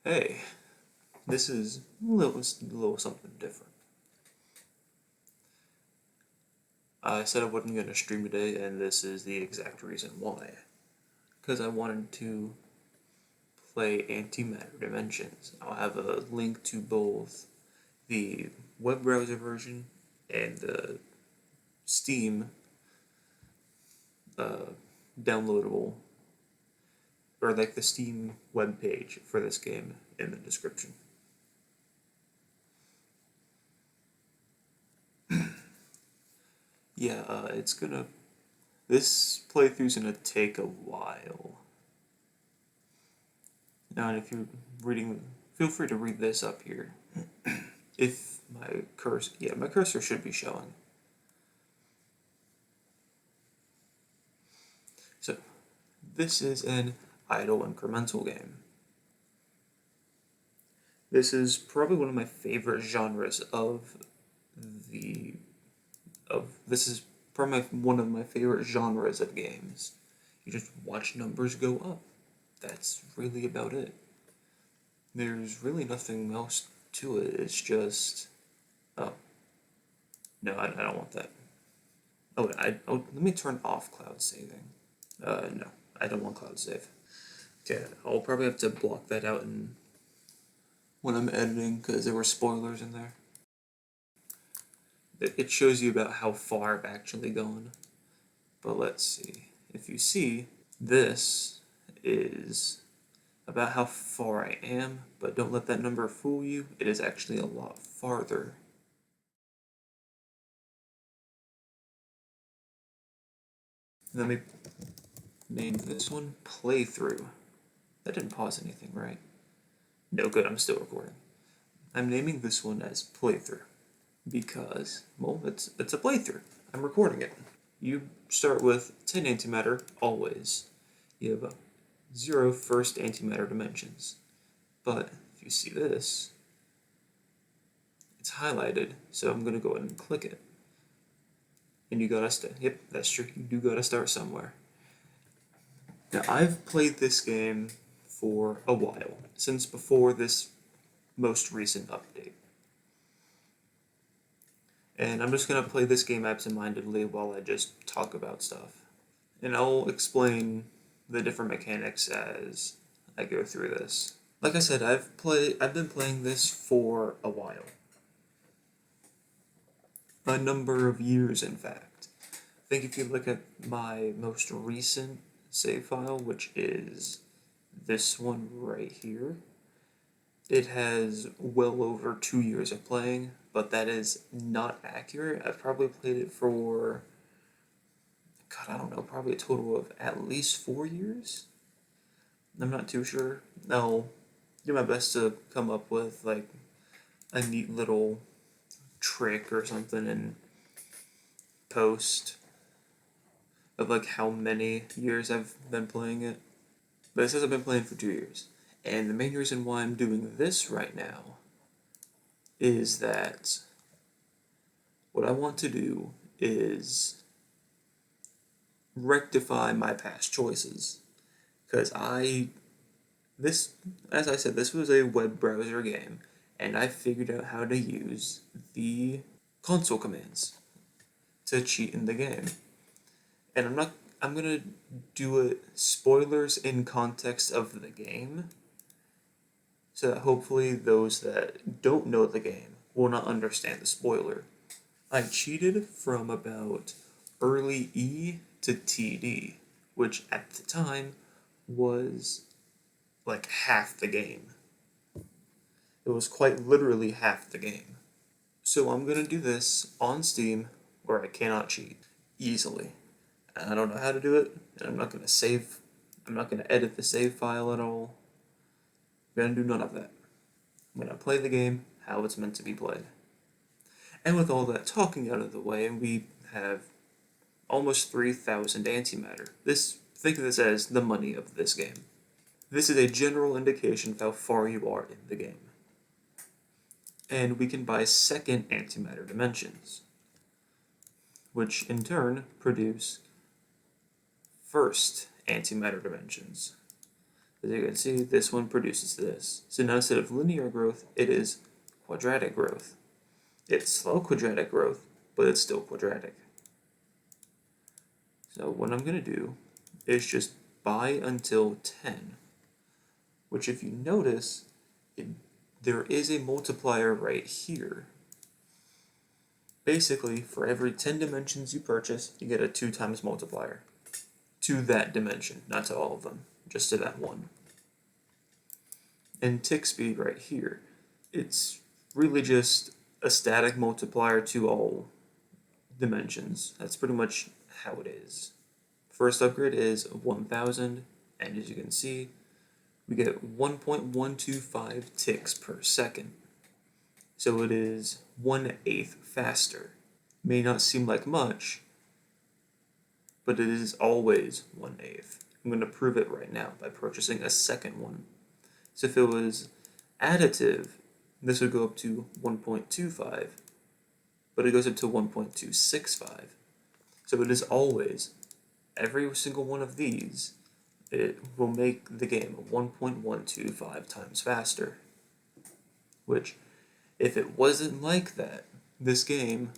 Hey, this is a little something different. I said I wasn't going to stream today, and this is the exact reason why. Because I wanted to play Antimatter Dimensions. I'll have a link to both the web browser version and the Steam uh, downloadable, or like the Steam web page for this game in the description. Yeah, this playthrough's gonna take a while. Now, and if you're reading, feel free to read this up here. If my cursor should be showing. So, this is an idle incremental game. This is probably one of my favorite genres the this is probably one of my favorite genres of games. You just watch numbers go up. That's really about it. There's really nothing else to it. It's just, oh no, I don't want that. Let me turn off cloud saving. No, I don't want cloud save. Okay, I'll probably have to block that out when I'm editing because there were spoilers in there. It shows you about how far I've actually gone. But let's see. If you see, this is about how far I am, but don't let that number fool you. It is actually a lot farther. Let me name this one Playthrough. That didn't pause anything, right? No, good, I'm still recording. I'm naming this one as Playthrough because, well, it's a playthrough. I'm recording it. You start with 10 antimatter, always. You have a 0 first antimatter dimensions. But if you see this, it's highlighted, so I'm going to go ahead and click it. And you gotta yep, that's true, you do gotta start somewhere. Now, I've played this game for a while, since before this most recent update. And I'm just gonna play this game absentmindedly while I just talk about stuff. And I'll explain the different mechanics as I go through this. Like I said, I've been playing this for a while. A number of years, in fact. I think if you look at my most recent save file, which is this one right here, it has well over 2 years of playing, but that is not accurate. I've probably played it for, God, I don't know, probably a total of at least 4 years. I'm not too sure. I'll do my best to come up with like a neat little trick or something and post of like how many years I've been playing it. But it says I've been playing for 2 years. And the main reason why I'm doing this right now is that what I want to do is rectify my past choices. Because as I said, this was a web browser game, and I figured out how to use the console commands to cheat in the game. And I'm gonna do it spoilers in context of the game, so that hopefully those that don't know the game will not understand the spoiler. I cheated from about early E to TD, which at the time was like half the game. It was quite literally half the game. So I'm gonna do this on Steam where I cannot cheat easily. And I don't know how to do it, and I'm not gonna edit the save file at all. I'm gonna do none of that. I'm gonna play the game how it's meant to be played. And with all that talking out of the way, we have almost 3,000 antimatter. Think of this as the money of this game. This is a general indication of how far you are in the game. And we can buy second antimatter dimensions, which in turn produce first antimatter dimensions. As you can see, this one produces this. So now instead of linear growth, it is quadratic growth. It's slow quadratic growth, but it's still quadratic. So what I'm going to do is just buy until 10, which if you notice, there is a multiplier right here. Basically, for every 10 dimensions you purchase, you get a 2 times multiplier. To that dimension, not to all of them, just to that one. And tick speed right here, it's really just a static multiplier to all dimensions. That's pretty much how it is. First upgrade is 1000, and as you can see, we get 1.125 ticks per second. So it is 1/8 faster. May not seem like much, but it is always 1/8. I'm going to prove it right now by purchasing a second one. So if it was additive, this would go up to 1.25, but it goes up to 1.265. So it is always, every single one of these, it will make the game 1.125 times faster. Which, if it wasn't like that, this game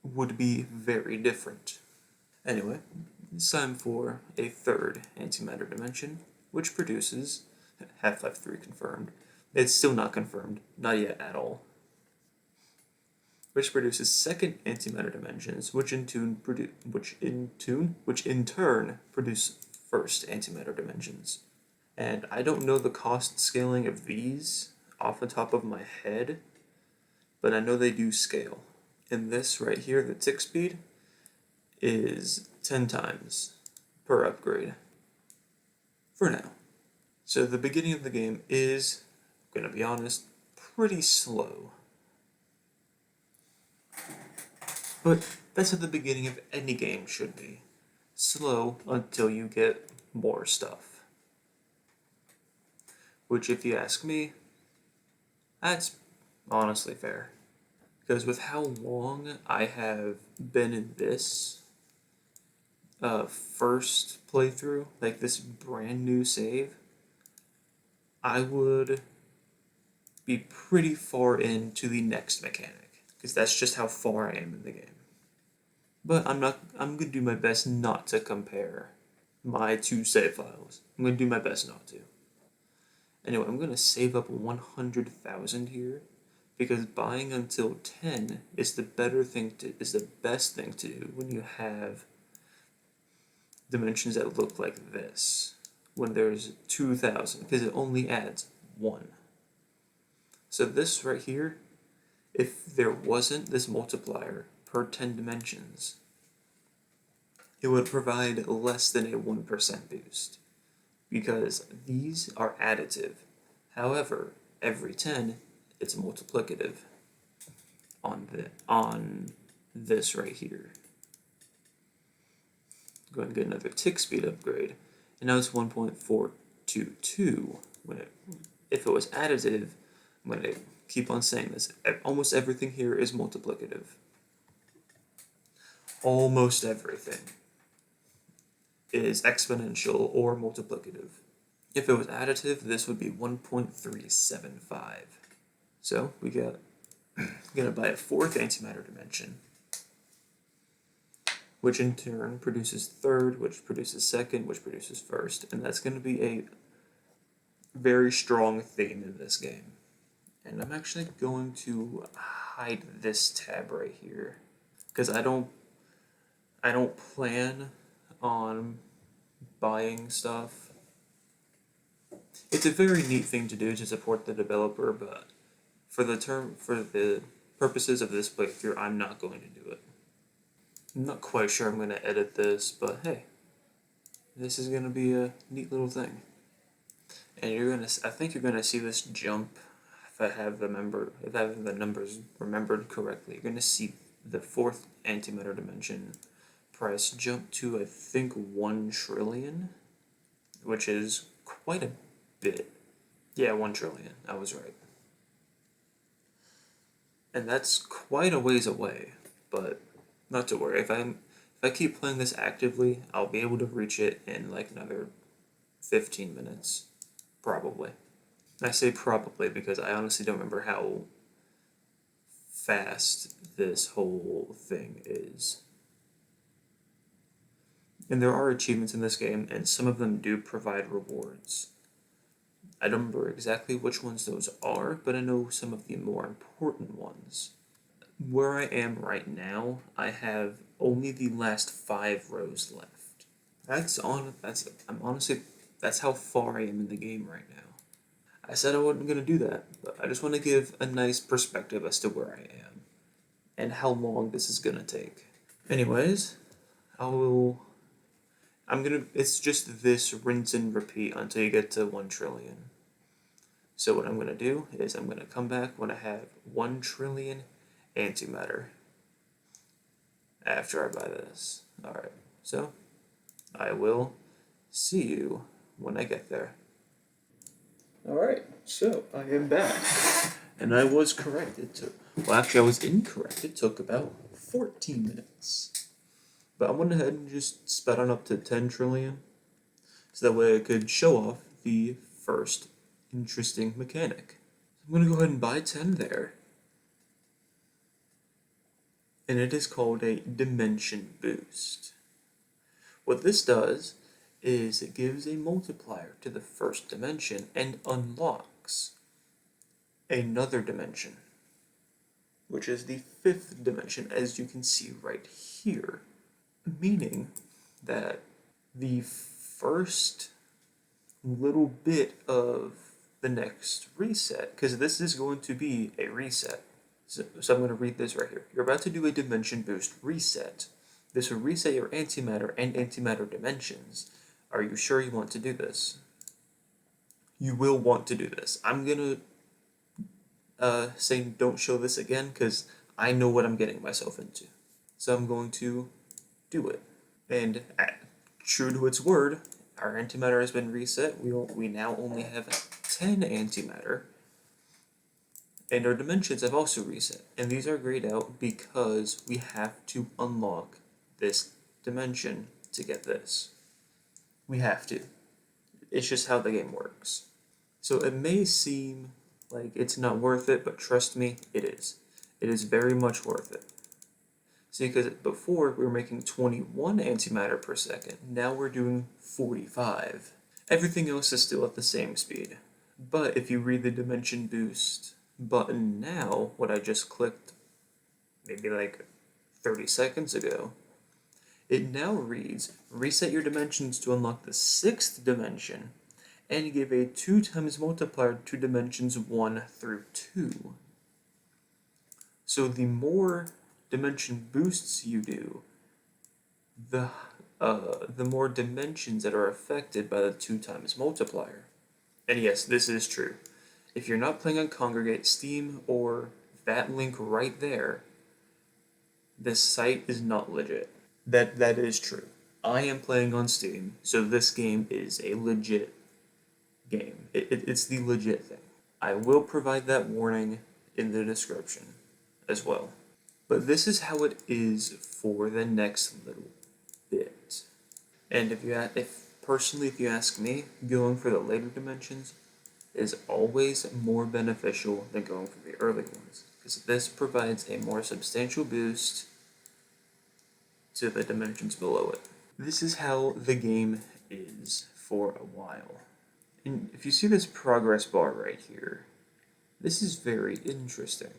would be very different. Anyway, it's time for a third antimatter dimension, which produces Half-Life 3 confirmed. It's still not confirmed, not yet at all. Which produces second antimatter dimensions, which in turn produce first antimatter dimensions. And I don't know the cost scaling of these off the top of my head, but I know they do scale. And this right here, the tick speed, is 10 times per upgrade for now. So the beginning of the game is, I'm gonna be honest, pretty slow. But that's what the beginning of any game should be. Slow until you get more stuff. Which, if you ask me, that's honestly fair. Because with how long I have been in this first playthrough, like this brand new save, I would be pretty far into the next mechanic. Because that's just how far I am in the game. But I'm gonna do my best not to compare my two save files. I'm gonna do my best not to. Anyway, I'm gonna save up 100,000 here, because buying until 10 is the best thing to do when you have dimensions that look like this. When there's 2,000, because it only adds 1. So this right here, if there wasn't this multiplier per 10 dimensions, it would provide less than a 1% boost, because these are additive. However, every 10, it's multiplicative on this right here. Go ahead and get another tick speed upgrade, and now it's 1.422. If it was additive, I'm going to keep on saying this, almost everything here is multiplicative. Almost everything is exponential or multiplicative. If it was additive, this would be 1.375. So we got gonna buy a fourth antimatter dimension, which in turn produces third, which produces second, which produces first, and that's going to be a very strong theme in this game. And I'm actually going to hide this tab right here, because I don't plan on buying stuff. It's a very neat thing to do to support the developer, but for the purposes of this playthrough, I'm not going to do it. I'm not quite sure I'm going to edit this, but hey, this is going to be a neat little thing. And I think you're going to see this jump, if I have the numbers remembered correctly. You're going to see the fourth antimatter dimension price jump to, I think, 1 trillion, which is quite a bit. Yeah, 1 trillion, I was right. And that's quite a ways away, but not to worry. If I keep playing this actively, I'll be able to reach it in like another 15 minutes, probably. And I say probably because I honestly don't remember how fast this whole thing is. And there are achievements in this game, and some of them do provide rewards. I don't remember exactly which ones those are, but I know some of the more important ones. Where I am right now, I have only the last 5 rows left. I'm honestly, that's how far I am in the game right now. I said I wasn't going to do that, but I just want to give a nice perspective as to where I am and how long this is going to take. Anyways, it's just this rinse and repeat until you get to 1 trillion. So what I'm going to do is I'm going to come back when I have 1 trillion antimatter after I buy this. Alright, so I will see you when I get there. Alright, so I am back. And I was correct. I was incorrect. It took about 14 minutes. But I went ahead and just sped on up to 10 trillion. So that way I could show off the first interesting mechanic. I'm going to go ahead and buy 10 there. And it is called a dimension boost. What this does is it gives a multiplier to the first dimension and unlocks another dimension, which is the 5th dimension, as you can see right here, meaning that the first little bit of the next reset, because this is going to be a reset. So I'm going to read this right here. You're about to do a dimension boost reset. This will reset your antimatter and antimatter dimensions. Are you sure you want to do this? You will want to do this. I'm going to say don't show this again because I know what I'm getting myself into. So I'm going to do it. And true to its word, our antimatter has been reset. We now only have 10 antimatter. And our dimensions have also reset. And these are grayed out because we have to unlock this dimension to get this. We have to. It's just how the game works. So it may seem like it's not worth it, but trust me, it is. It is very much worth it. See, because before we were making 21 antimatter per second, now we're doing 45. Everything else is still at the same speed. But if you read the dimension boost button now, what I just clicked maybe like 30 seconds ago, it now reads, reset your dimensions to unlock the 6th dimension and give a 2 times multiplier to dimensions 1 through 2. So the more dimension boosts you do, the more dimensions that are affected by the 2 times multiplier. And yes, this is true. If you're not playing on Congregate, Steam, or that link right there, this site is not legit. That is true. I am playing on Steam, so this game is a legit game. It's the legit thing. I will provide that warning in the description as well. But this is how it is for the next little bit. And if you ask me, going for the later dimensions is always more beneficial than going for the early ones, because this provides a more substantial boost to the dimensions below it. This is how the game is for a while. And if you see this progress bar right here, this is very interesting.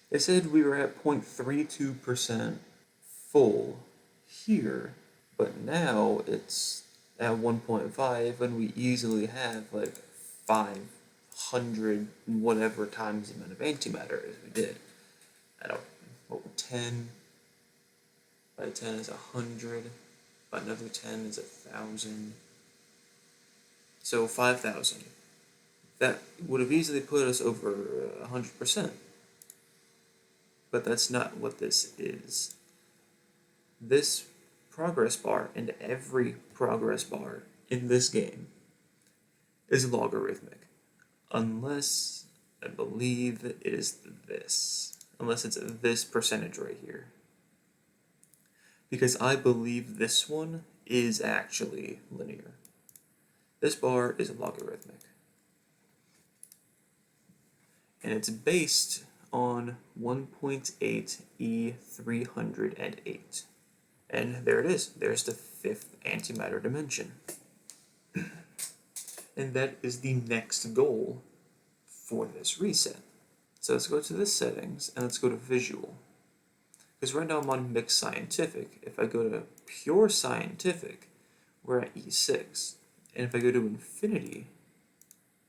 It said we were at 0.32% full here, but now it's at 1.5 and we easily have like 500 whatever times the amount of antimatter as we did. I don't know, 10 by 10 is 100, by another 10 is 1,000. So 5,000. That would have easily put us over 100%. But that's not what this is. This progress bar and every progress bar in this game is logarithmic. Unless, I believe it is this. Unless it's this percentage right here. Because I believe this one is actually linear. This bar is logarithmic. And it's based on 1.8 E308. And there it is. There's the fifth antimatter dimension. And that is the next goal for this reset. So let's go to the settings and let's go to visual. Because right now I'm on mixed scientific. If I go to pure scientific, we're at E6. And if I go to infinity,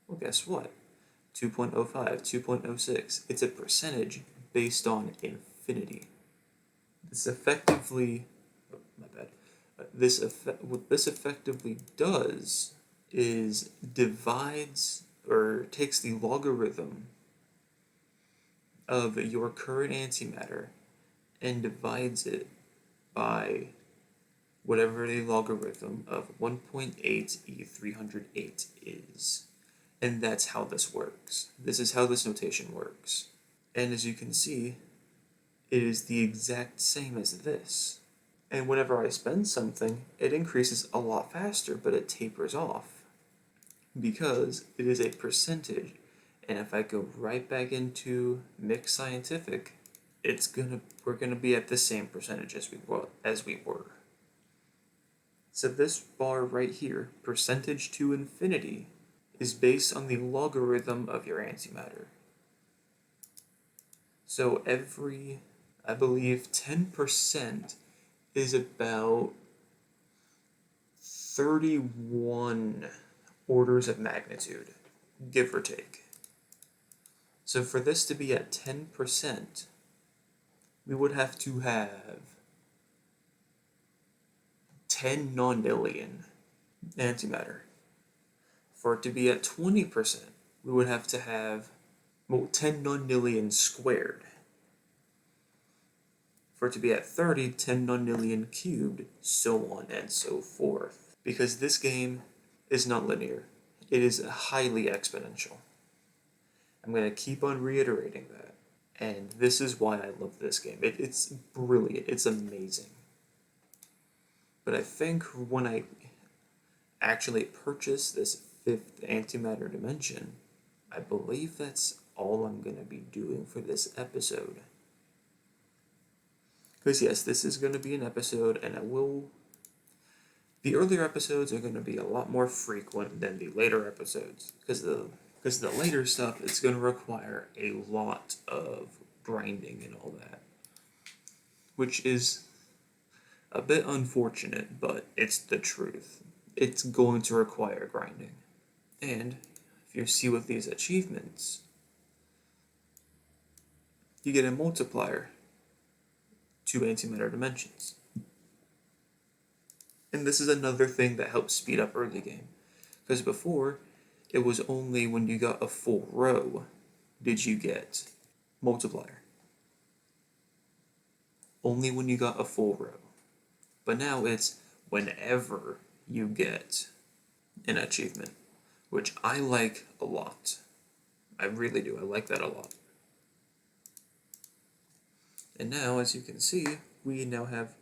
well, guess what? 2.05, 2.06. It's a percentage based on infinity. This effectively, oh, my bad. What this effectively does is divides or takes the logarithm of your current antimatter and divides it by whatever the logarithm of 1.8 E308 is. And that's how this works. This is how this notation works. And as you can see, it is the exact same as this. And whenever I spend something, it increases a lot faster, but it tapers off. Because it is a percentage. And if I go right back into mixed scientific, we're gonna be at the same percentage as we were. So this bar right here, percentage to infinity, is based on the logarithm of your antimatter. So every, I believe, 10% is about 31 orders of magnitude, give or take. So for this to be at 10%, we would have to have 10 nonillion antimatter. For it to be at 20%, we would have to have 10 nonillion squared. For it to be at 30, 10 nonillion cubed, so on and so forth. Because this game is not linear. It is highly exponential. I'm going to keep on reiterating that. And this is why I love this game. It's brilliant. It's amazing. But I think when I actually purchase this fifth antimatter dimension, I believe that's all I'm going to be doing for this episode. Because yes, this is going to be an episode, and the earlier episodes are going to be a lot more frequent than the later episodes. Because the later stuff, it's going to require a lot of grinding and all that. Which is a bit unfortunate, but it's the truth. It's going to require grinding. And if you see with these achievements, you get a multiplier to antimatter dimensions. And this is another thing that helps speed up early game. Because before, it was only when you got a full row did you get multiplier. Only when you got a full row. But now it's whenever you get an achievement, which I like a lot. I really do. I like that a lot. And now, as you can see, we now have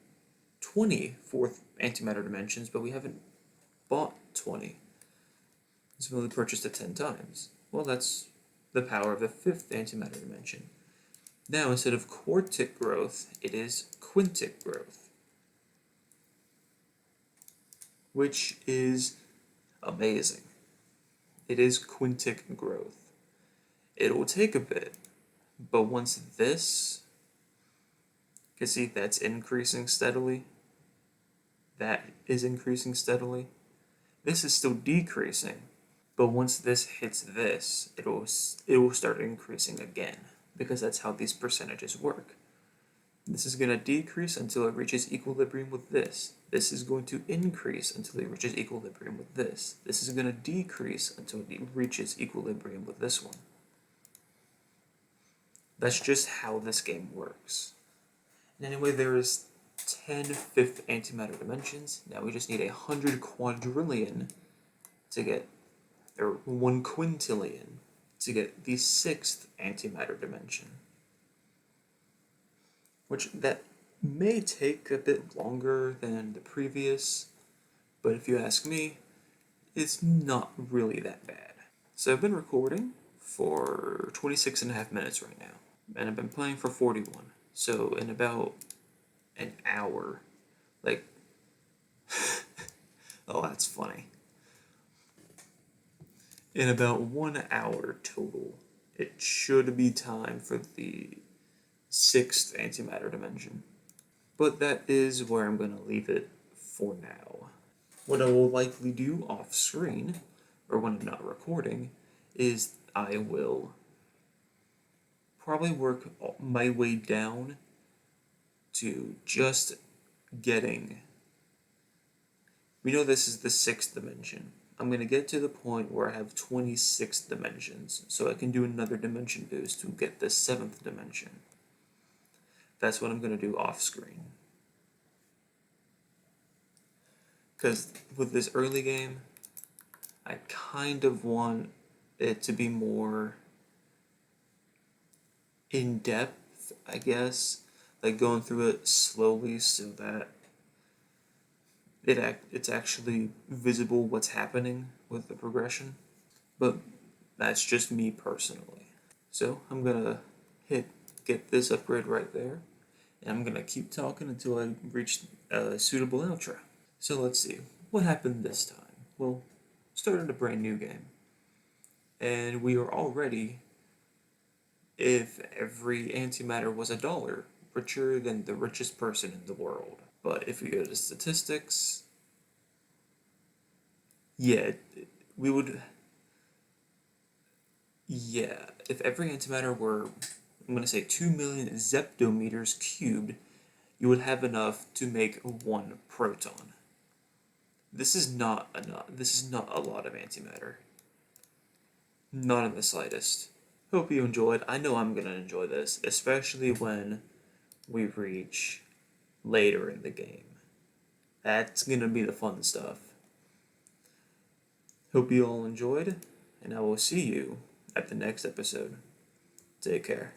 20 fourth antimatter dimensions, but we haven't bought 20. So we only purchased it 10 times. Well, that's the power of the fifth antimatter dimension. Now, instead of quartic growth, it is quintic growth, which is amazing. It is quintic growth. It will take a bit, but once this, you can see that's increasing steadily. That is increasing steadily. This is still decreasing, but once this hits this, it will start increasing again, because that's how these percentages work. This is going to decrease until it reaches equilibrium with this. This is going to increase until it reaches equilibrium with this. This is going to decrease until it reaches equilibrium with this one. That's just how this game works. And anyway, there is 10 fifth antimatter dimensions. Now we just need 100 quadrillion to get, or 1 quintillion to get the sixth antimatter dimension. Which that may take a bit longer than the previous, but if you ask me, it's not really that bad. So I've been recording for 26.5 minutes right now, and I've been playing for 41. So in about an hour, like, oh, that's funny. In about 1 hour total, it should be time for the 6th antimatter dimension. But that is where I'm going to leave it for now. What I will likely do off screen, or when I'm not recording, is I will probably work my way down to just getting. We know this is the 6th dimension. I'm going to get to the point where I have 26 dimensions, so I can do another dimension boost to get the 7th dimension. That's what I'm going to do off screen. Because with this early game, I kind of want it to be more in depth, I guess, like going through it slowly so that it's actually visible what's happening with the progression. But that's just me personally. So I'm gonna get this upgrade right there, and I'm gonna keep talking until I reach a suitable outro. So let's see, what happened this time? Well, started a brand new game, and we are already, if every antimatter was $1, richer than the richest person in the world. But if we go to statistics, yeah, we would. Yeah, if every antimatter were, I'm going to say 2 million zeptometers cubed, you would have enough to make 1 proton. This is not enough. This is not a lot of antimatter. Not in the slightest. Hope you enjoyed. I know I'm going to enjoy this, especially when we reach later in the game. That's going to be the fun stuff. Hope you all enjoyed, and I will see you at the next episode. Take care.